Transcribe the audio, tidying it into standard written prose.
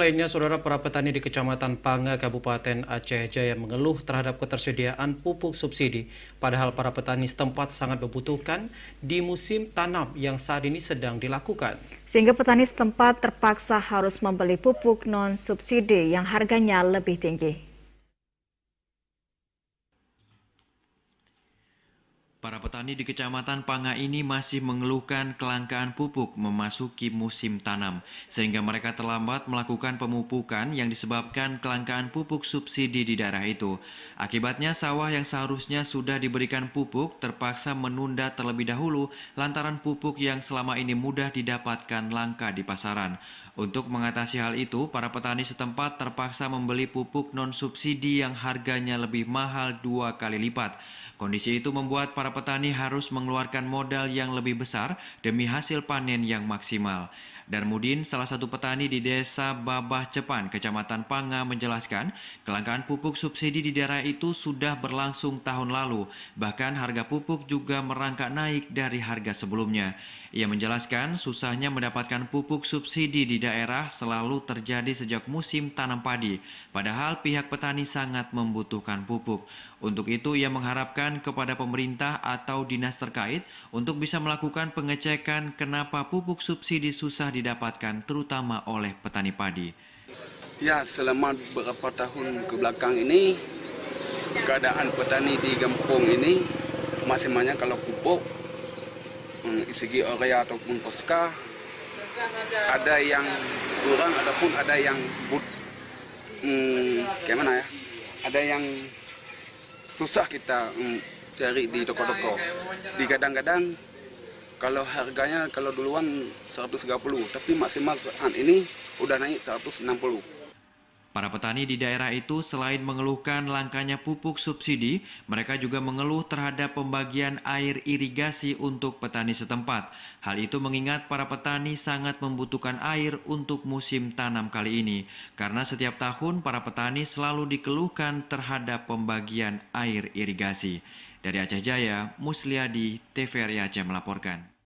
lainnya, saudara, para petani di Kecamatan Panga, Kabupaten Aceh Jaya mengeluh terhadap ketersediaan pupuk subsidi. Padahal para petani setempat sangat membutuhkan di musim tanam yang saat ini sedang dilakukan. Sehingga petani setempat terpaksa harus membeli pupuk non-subsidi yang harganya lebih tinggi. Para petani di Kecamatan Panga ini masih mengeluhkan kelangkaan pupuk memasuki musim tanam, sehingga mereka terlambat melakukan pemupukan yang disebabkan kelangkaan pupuk subsidi di daerah itu. Akibatnya sawah yang seharusnya sudah diberikan pupuk terpaksa menunda terlebih dahulu lantaran pupuk yang selama ini mudah didapatkan langka di pasaran. Untuk mengatasi hal itu, para petani setempat terpaksa membeli pupuk non-subsidi yang harganya lebih mahal 2 kali lipat. Kondisi itu membuat para petani harus mengeluarkan modal yang lebih besar demi hasil panen yang maksimal. Darmudin, salah satu petani di Desa Babah Cepan, Kecamatan Panga, menjelaskan kelangkaan pupuk subsidi di daerah itu sudah berlangsung tahun lalu. Bahkan harga pupuk juga merangkak naik dari harga sebelumnya. Ia menjelaskan susahnya mendapatkan pupuk subsidi di daerah selalu terjadi sejak musim tanam padi. Padahal pihak petani sangat membutuhkan pupuk. Untuk itu ia mengharapkan kepada pemerintah atau dinas terkait untuk bisa melakukan pengecekan kenapa pupuk subsidi susah didapatkan terutama oleh petani padi. Ya, selama beberapa tahun ke belakang ini keadaan petani di kampung ini masih banyak kalau pupuk segi urea ataupun poska ada yang kurang ataupun ada yang ada yang susah kita cari di toko-toko. Di kadang-kadang kalau harganya kalau duluan 130, tapi maksimal saat ini udah naik 160. Para petani di daerah itu selain mengeluhkan langkanya pupuk subsidi, mereka juga mengeluh terhadap pembagian air irigasi untuk petani setempat. Hal itu mengingat para petani sangat membutuhkan air untuk musim tanam kali ini, karena setiap tahun para petani selalu dikeluhkan terhadap pembagian air irigasi. Dari Aceh Jaya, Musliadi, TVRI Aceh melaporkan.